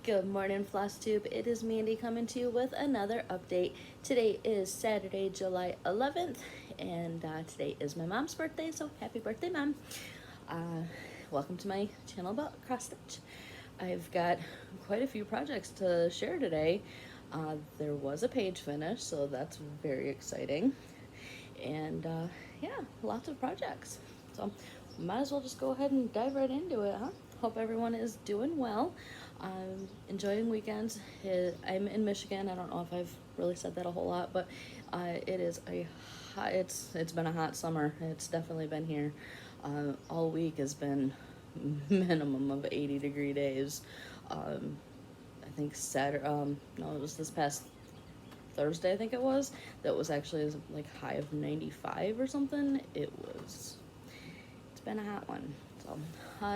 Good morning, Flosstube. It is Mandy coming to you with another update. Today is Saturday, July 11th, and today is my mom's birthday, so happy birthday, Mom. Welcome to my channel about cross stitch. I've got quite a few projects to share today. There was a page finish, so that's very exciting. And yeah, lots of projects. So might as well just go ahead and dive right into it, huh? Hope everyone is doing well. Enjoying weekends. I'm in Michigan. I don't know if I've really said that a whole lot, but it is a hot, it's been a hot summer. It's definitely been here. All week has been minimum of 80-degree days. I think Saturday, no, it was this past Thursday, I think it was, that was actually like high of 95 or something. It's been a hot one. So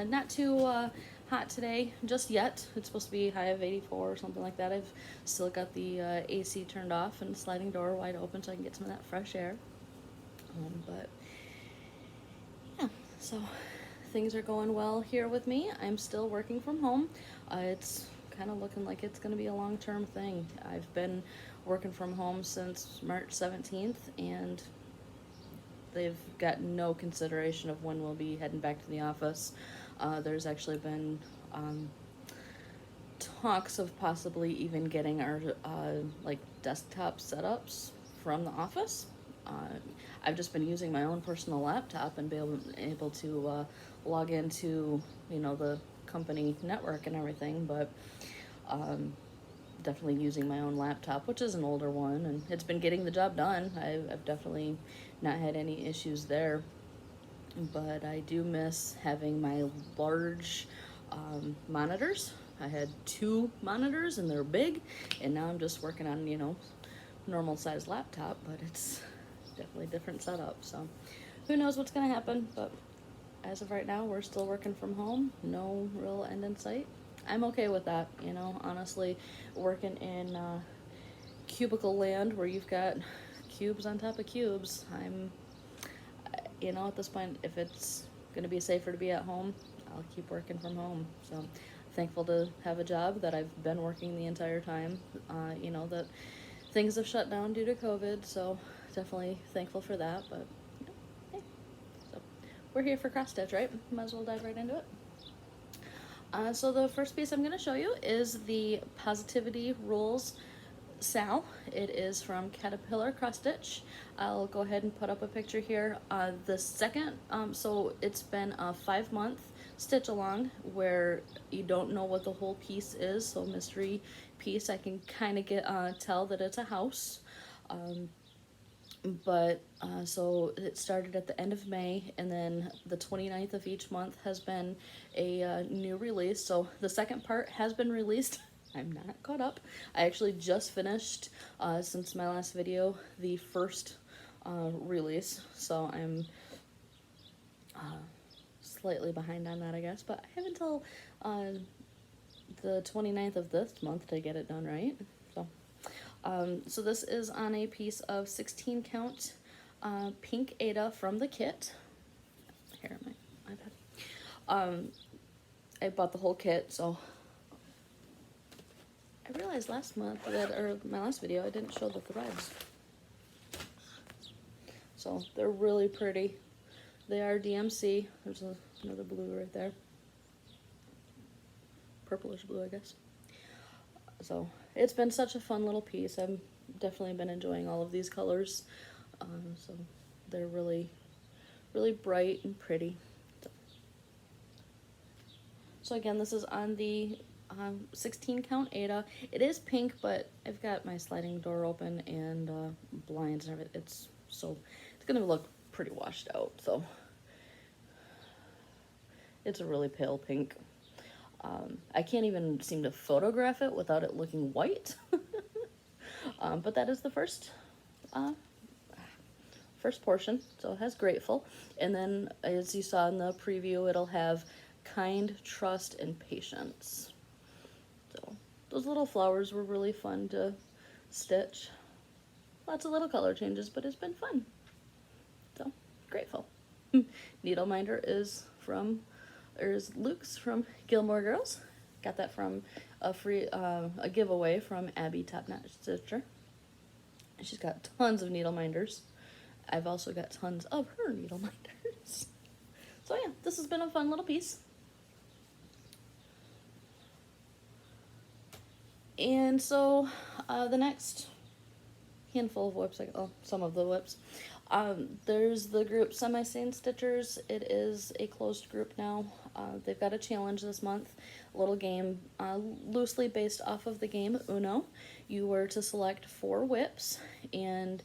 not too hot today just yet. It's supposed to be high of 84 or something like that. I've still got the AC turned off and sliding door wide open so I can get some of that fresh air. But yeah, so things are going well here with me. I'm still working from home. It's kind of looking like it's going to be a long-term thing. I've been working from home since March 17th, and they've got no consideration of when we'll be heading back to the office. There's actually been talks of possibly even getting our like desktop setups from the office. I've just been using my own personal laptop and be able to log into, you know, the company network and everything, but definitely using my own laptop, which is an older one, and it's been getting the job done. I've definitely not had any issues there, but I do miss having my large monitors. I had 2 monitors and they're big, and now I'm just working on, you know, normal size laptop, but it's definitely a different setup. So who knows what's gonna happen, but as of right now, we're still working from home. No real end in sight. I'm okay with that, you know, honestly. Working in cubicle land where you've got cubes on top of cubes, you know, at this point, if it's gonna be safer to be at home, I'll keep working from home. So thankful to have a job that I've been working the entire time. You know, that things have shut down due to COVID, so definitely thankful for that. But hey, so we're here for cross stitch, right? Might as well dive right into it. So the first piece I'm going to show you is the Positivity Rules Sal. It is from Caterpillar Cross Stitch. I'll go ahead and put up a picture here. The second, so it's been a 5-month stitch along where you don't know what the whole piece is, so mystery piece. I can kind of tell that it's a house. But so it started at the end of May, and then the 29th of each month has been a new release. So the second part has been released. I'm not caught up. I actually just finished, since my last video, the first release, so I'm slightly behind on that, I guess, but I have until the 29th of this month to get it done, right? So this is on a piece of 16 count pink Aida from the kit. Here on my iPad. I bought the whole kit, so I realized last month that, or my last video, I didn't show the threads. So they're really pretty. They are DMC. There's another blue right there. Purplish blue, I guess. So it's been such a fun little piece. I've definitely been enjoying all of these colors. So they're really, really bright and pretty. So again, this is on the 16 count Aida. It is pink, but I've got my sliding door open and blinds and everything. It's gonna look pretty washed out. So it's a really pale pink. I can't even seem to photograph it without it looking white. But that is the first portion. So it has grateful. And then, as you saw in the preview, it'll have kind, trust, and patience. So those little flowers were really fun to stitch. Lots of little color changes, but it's been fun. So grateful. Needleminder is Luke's from Gilmore Girls. Got that from a giveaway from Abby TopKnot Stitcher. She's got tons of Needleminders. I've also got tons of her Needleminders. So yeah, this has been a fun little piece. And so the next handful of WIPs, some of the WIPs, there's the group Semi-Sane Stitchers. It is a closed group now. They've got a challenge this month, a little game loosely based off of the game Uno. You were to select 4 WIPs, and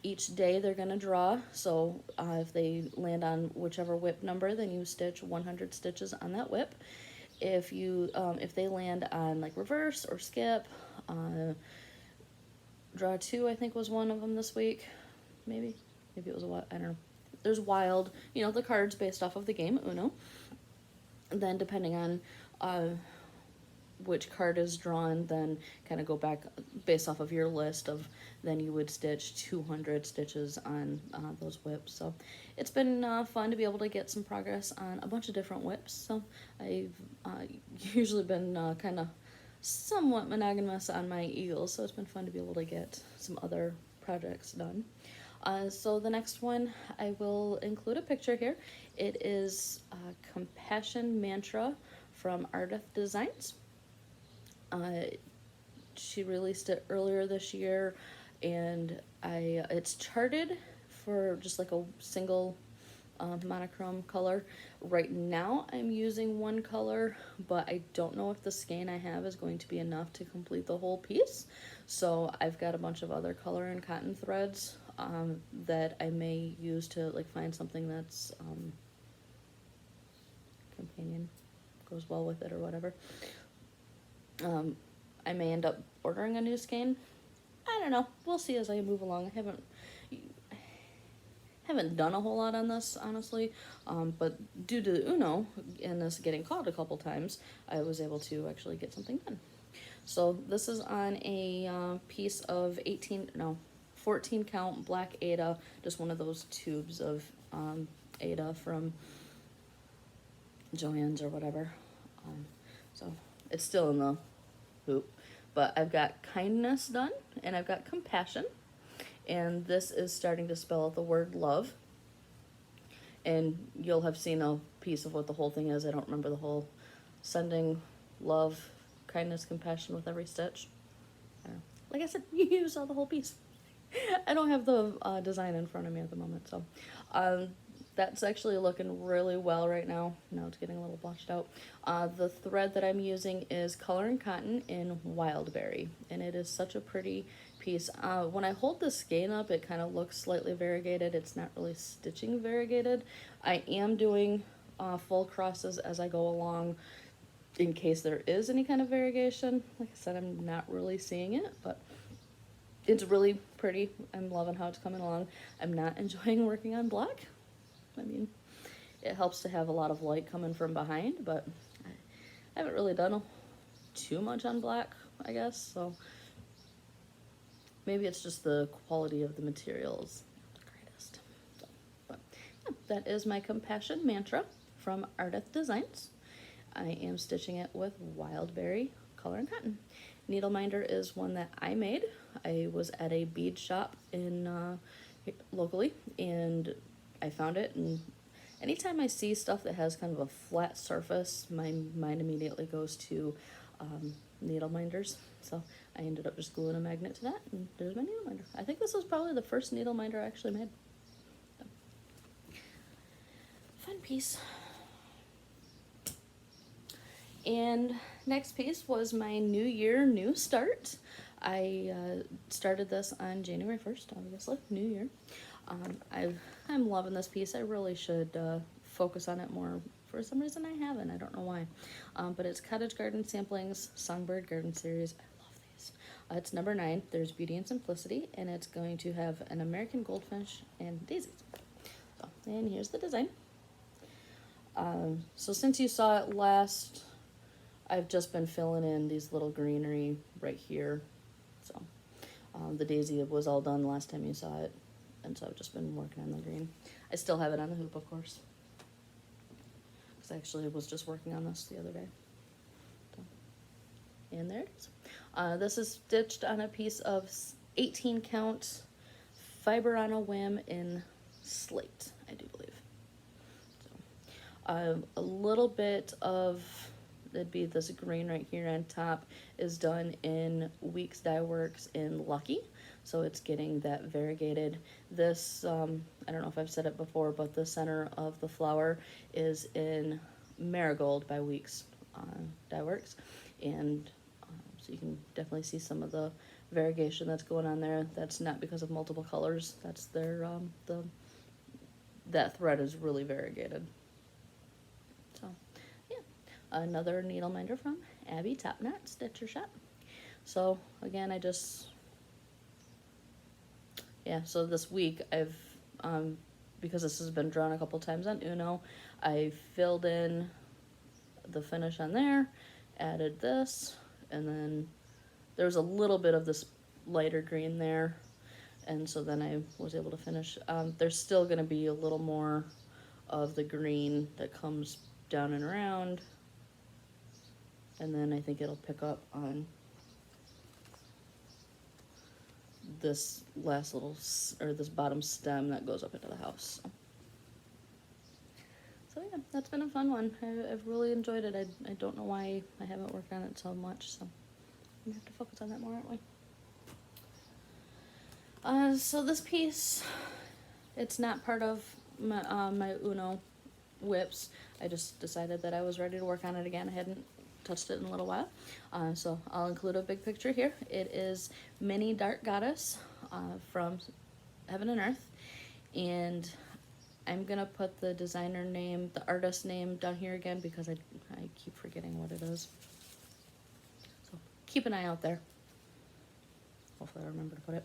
each day they're going to draw. So if they land on whichever WIP number, then you stitch 100 stitches on that WIP. If you if they land on like reverse or skip, draw 2 I think was one of them this week. Maybe it was I don't know. There's wild, you know, the cards based off of the game Uno. And then depending on which card is drawn, then kind of go back based off of your list of, then you would stitch 200 stitches on those WIPs. So it's been fun to be able to get some progress on a bunch of different WIPs. So I've usually been kind of somewhat monogamous on my eagles, so it's been fun to be able to get some other projects done. So the next one, I will include a picture here. It is Compassion Mantra from Ardith Designs. She released it earlier this year, and it's charted for just like a single monochrome color. Right now I'm using one color, but I don't know if the skein I have is going to be enough to complete the whole piece. So I've got a bunch of other color and cotton threads that I may use to like find something that's companion, goes well with it or whatever. I may end up ordering a new skein. I don't know. We'll see as I move along. I haven't done a whole lot on this, honestly, but due to Uno and this getting called a couple times, I was able to actually get something done. So this is on a piece of 14 count black Aida, just one of those tubes of Aida from Joann's or whatever. So it's still in the hoop, but I've got kindness done and I've got compassion, and this is starting to spell out the word love, and you'll have seen a piece of what the whole thing is. I don't remember the whole sending love, kindness, compassion with every stitch. Like I said, you saw the whole piece. I don't have the design in front of me at the moment, so that's actually looking really well right now. Now it's getting a little blotched out. The thread that I'm using is Color and Cotton in Wildberry, and it is such a pretty piece. When I hold the skein up, it kind of looks slightly variegated. It's not really stitching variegated. I am doing full crosses as I go along in case there is any kind of variegation. Like I said, I'm not really seeing it, but it's really pretty. I'm loving how it's coming along. I'm not enjoying working on black. I mean, it helps to have a lot of light coming from behind, but I haven't really done too much on black, I guess, so maybe it's just the quality of the materials not the greatest. So, but yeah, that is my Compassion Mantra from Ardith Designs. I am stitching it with Wildberry Color and Cotton. Needleminder is one that I made. I was at a bead shop in locally, and I found it, and anytime I see stuff that has kind of a flat surface, my mind immediately goes to Needleminders. So I ended up just gluing a magnet to that, and there's my Needleminder. I think this was probably the first Needleminder I actually made. So, fun piece. And next piece was my New Year, New Start. I started this on January 1st, obviously, New Year. I'm loving this piece. I really should focus on it more. For some reason I haven't. I don't know why. But it's Cottage Garden Samplings Songbird Garden Series. I love these. It's number 9. There's Beauty and Simplicity, and it's going to have an American goldfinch and daisies. So, and here's the design. So since you saw it last, I've just been filling in these little greenery right here. So the daisy was all done last time you saw it, and so I've just been working on the green. I still have it on the hoop, of course, because I actually was just working on this the other day. And there it is. This is stitched on a piece of 18 count fiber on a whim in Slate, I do believe. So, a little bit of, it'd be this green right here on top, is done in Weeks Dye Works in Lucky. So it's getting that variegated. This, I don't know if I've said it before, but the center of the flower is in Marigold by Weeks Dye Works. And so you can definitely see some of the variegation that's going on there. That's not because of multiple colors. That's their, that thread is really variegated. So, yeah. Another Needleminder from Abby TopKnot Stitcher Shop. So, again, I just... Yeah, so this week I've, because this has been drawn a couple times on Uno, I filled in the finish on there, added this, and then there was a little bit of this lighter green there, and so then I was able to finish. There's still going to be a little more of the green that comes down and around, and then I think it'll pick up on this last little, or this bottom stem that goes up into the house. So yeah, that's been a fun one. I've really enjoyed it. I don't know why I haven't worked on it so much, so I'm gonna have to focus on that more, aren't we? So this piece, it's not part of my, my Uno WIPs. I just decided that I was ready to work on it again. I hadn't touched it in a little while, so I'll include a big picture here. It is Mini Dark Goddess from Heaven and Earth, and I'm gonna put the designer name, the artist name down here again because I keep forgetting what it is. So keep an eye out there. Hopefully I remember to put it.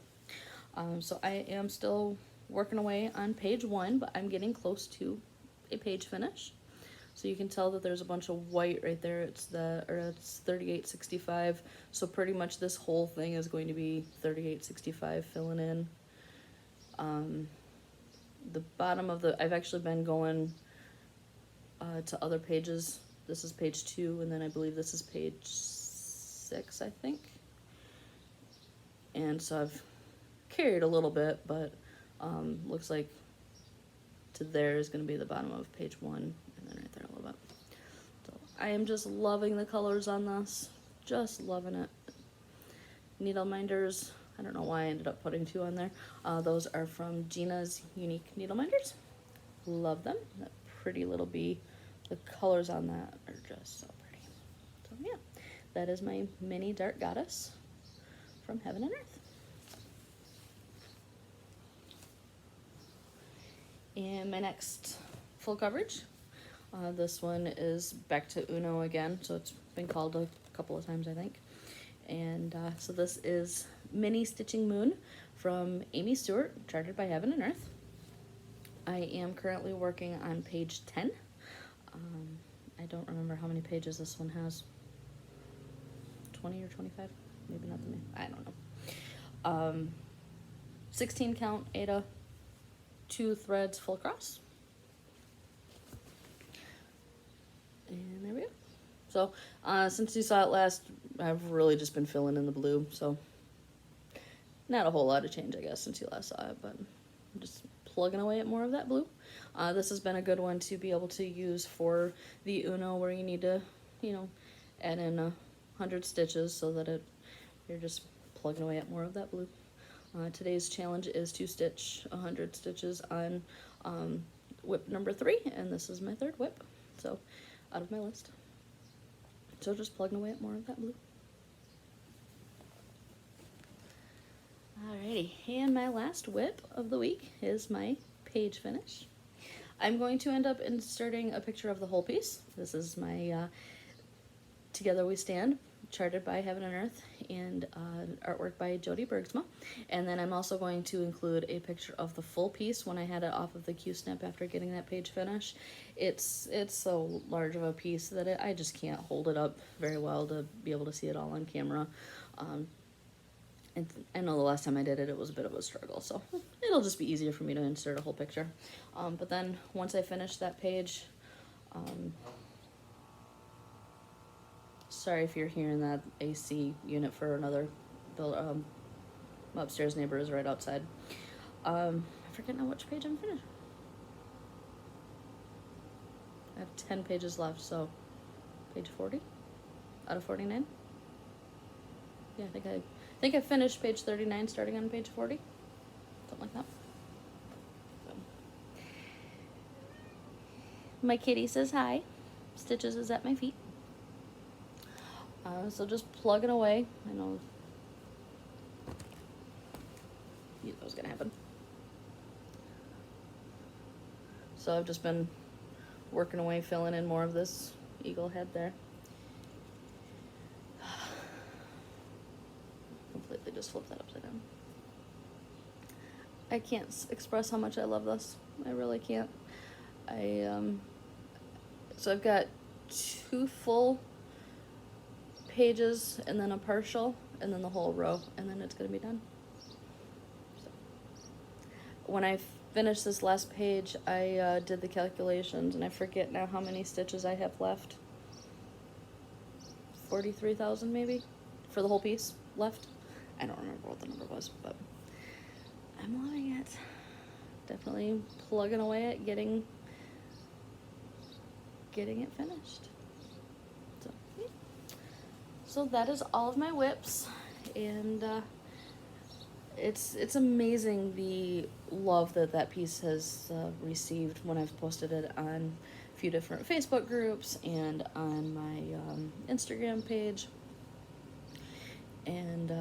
So I am still working away on page 1, but I'm getting close to a page finish. So you can tell that there's a bunch of white right there. It's 3865. So pretty much this whole thing is going to be 3865 filling in. The bottom of the, I've actually been going to other pages. This is page 2, and then I believe this is page 6, I think. And so I've carried a little bit, but looks like to there is going to be the bottom of page 1, and then right there a little bit. So I am just loving the colors on this, just loving it. Needleminders, I don't know why I ended up putting 2 on there. Those are from Gina's Unique Needleminders. Love them. That pretty little bee. The colors on that are just so pretty. So yeah, that is my Mini Dark Goddess from Heaven and Earth. And my next full coverage, this one is back to Uno again, so it's been called a couple of times, I think. And so this is Mini Stitching Moon from Aimee Stewart, charted by Heaven and Earth. I am currently working on page 10. I don't remember how many pages this one has. 20 or 25? Maybe not the many. I don't know. 16 count Aida, 2 threads full cross. And there we go. So since you saw it last, I've really just been filling in the blue, so not a whole lot of change, I guess, since you last saw it, but I'm just plugging away at more of that blue. This has been a good one to be able to use for the Uno, where you need to, you know, add in 100 stitches so that you're just plugging away at more of that blue. Today's challenge is to stitch 100 stitches on WIP number 3, and this is my 3rd WIP, so out of my list. So just plugging away at more of that blue. Alrighty, and my last WIP of the week is my page finish. I'm going to end up inserting a picture of the whole piece. This is my Together We Stand, charted by Heaven and Earth, and artwork by Jody Bergsma. And then I'm also going to include a picture of the full piece when I had it off of the Q-snip after getting that page finish. It's so large of a piece that I just can't hold it up very well to be able to see it all on camera. And I know the last time I did it, it was a bit of a struggle, so it'll just be easier for me to insert a whole picture. But then once I finish that page, Sorry if you're hearing that AC unit for another upstairs neighbor is right outside. I forget now which page I'm finished. I have 10 pages left, so page 40 out of 49. Yeah, I think I finished page 39, starting on page 40, something like that. So. My kitty says hi. Stitches is at my feet. So just plugging away. I know that was gonna happen. So I've just been working away, filling in more of this eagle head there. Completely just flip that upside down. I can't express how much I love this. I really can't. So I've got 2 full pages and then a partial and then the whole row, and then it's gonna be done. So when I finished this last page, I did the calculations, and I forget now how many stitches I have left. 43,000 maybe for the whole piece left. I don't remember what the number was, but I'm loving it. Definitely plugging away at getting it finished. So that is all of my WIPs, and it's amazing the love that piece has received when I've posted it on a few different Facebook groups and on my Instagram page. And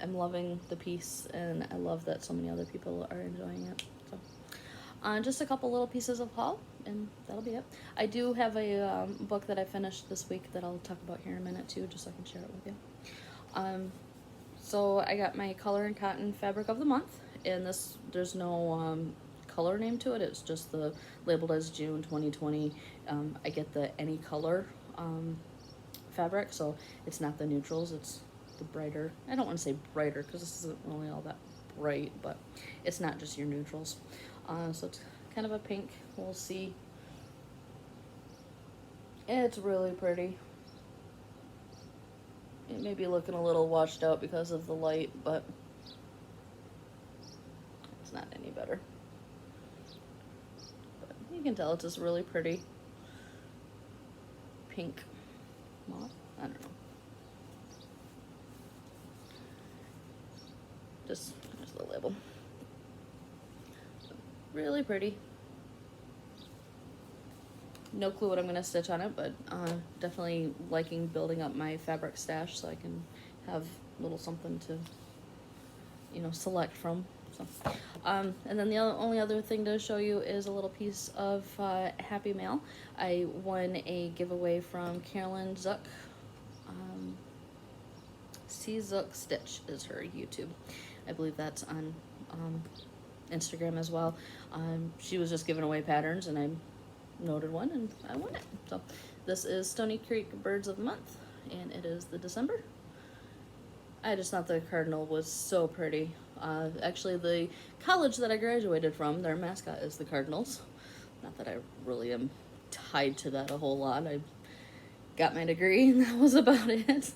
I'm loving the piece, and I love that so many other people are enjoying it. So just a couple little pieces of haul, and that'll be it. I do have a book that I finished this week that I'll talk about here in a minute too, just so I can share it with you. So I got my Color and Cotton Fabric of the Month, and there's no color name to it. It's just labeled as June 2020. I get the any color fabric, so it's not the neutrals, it's the brighter. I don't want to say brighter because this isn't really all that bright, but it's not just your neutrals. So it's kind of a pink. We'll see. It's really pretty. It may be looking a little washed out because of the light, but it's not any better. But you can tell it's just really pretty pink moth. I don't know. Just there's the label. So, really pretty. No clue what I'm gonna stitch on it, but definitely liking building up my fabric stash so I can have a little something to, select from. So, and then the only other thing to show you is a little piece of Happy Mail. I won a giveaway from Carolyn Zook. C Zook Stitch is her YouTube. I believe that's on Instagram as well. She was just giving away patterns, and I noted one and I won it. So this is Stony Creek Birds of the Month, and it is the December. I just thought the cardinal was so pretty. Actually, the college that I graduated from, their mascot is the Cardinals. Not that I really am tied to that a whole lot. I got my degree and that was about it.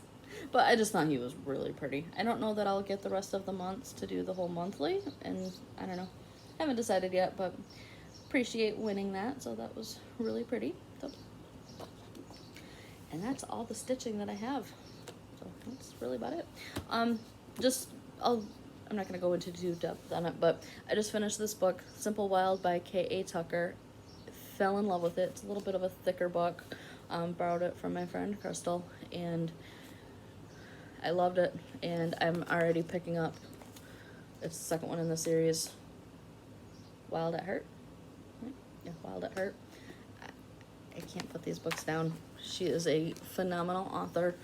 But I just thought he was really pretty. I don't know that I'll get the rest of the months to do the whole monthly, and I don't know. I haven't decided yet, but appreciate winning that, so that was really pretty. So, and that's all the stitching that I have. So that's really about it. I'm not gonna go into too depth on it, but I just finished this book, Simple Wild by K.A. Tucker. Fell in love with it. It's a little bit of a thicker book. Borrowed it from my friend Crystal, and I loved it, and I'm already picking up, it's the second one in the series, Wild at Heart. Yeah, Wild at Heart. I can't put these books down. She is a phenomenal author.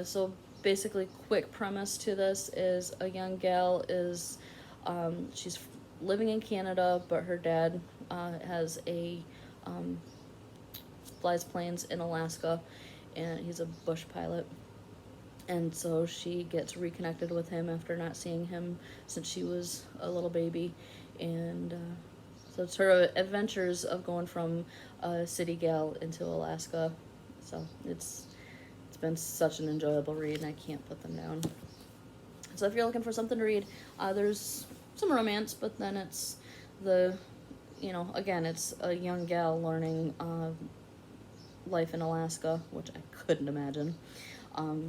So basically, quick premise to this is a young gal is, she's living in Canada, but her dad flies planes in Alaska, and he's a bush pilot. And so she gets reconnected with him after not seeing him since she was a little baby. And so it's her adventures of going from a city gal into Alaska. So it's been such an enjoyable read, and I can't put them down. So if you're looking for something to read, there's some romance, but then it's the, you know, again, it's a young gal learning life in Alaska, which I couldn't imagine,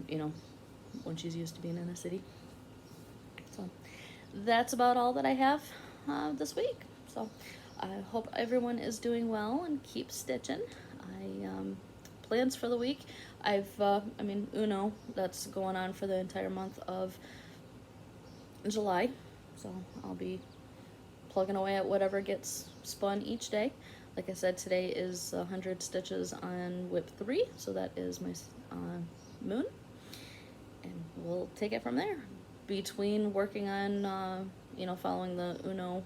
you know, when she's used to being in a city. So that's about all that I have this week. So I hope everyone is doing well and keep stitching. Plans for the week. I mean, Uno, that's going on for the entire month of July. So I'll be plugging away at whatever gets spun each day. Like I said, today is 100 stitches on WIP 3, so that is my moon. And we'll take it from there. Between working on, you know, following the Uno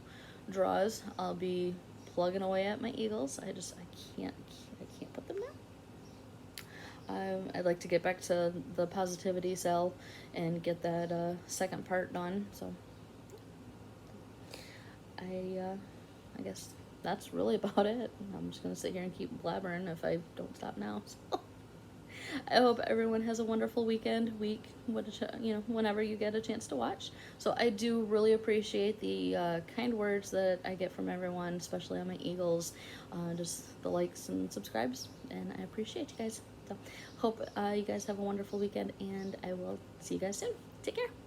draws, I'll be plugging away at my eagles. I can't put them down. I'd like to get back to the positivity cell and get that second part done. So I guess that's really about it. I'm just gonna sit here and keep blabbering if I don't stop now. So I hope everyone has a wonderful week, you know, whenever you get a chance to watch. So I do really appreciate the kind words that I get from everyone, especially on my eagles, just the likes and subscribes, and I appreciate you guys. So hope you guys have a wonderful weekend, and I will see you guys soon. Take care.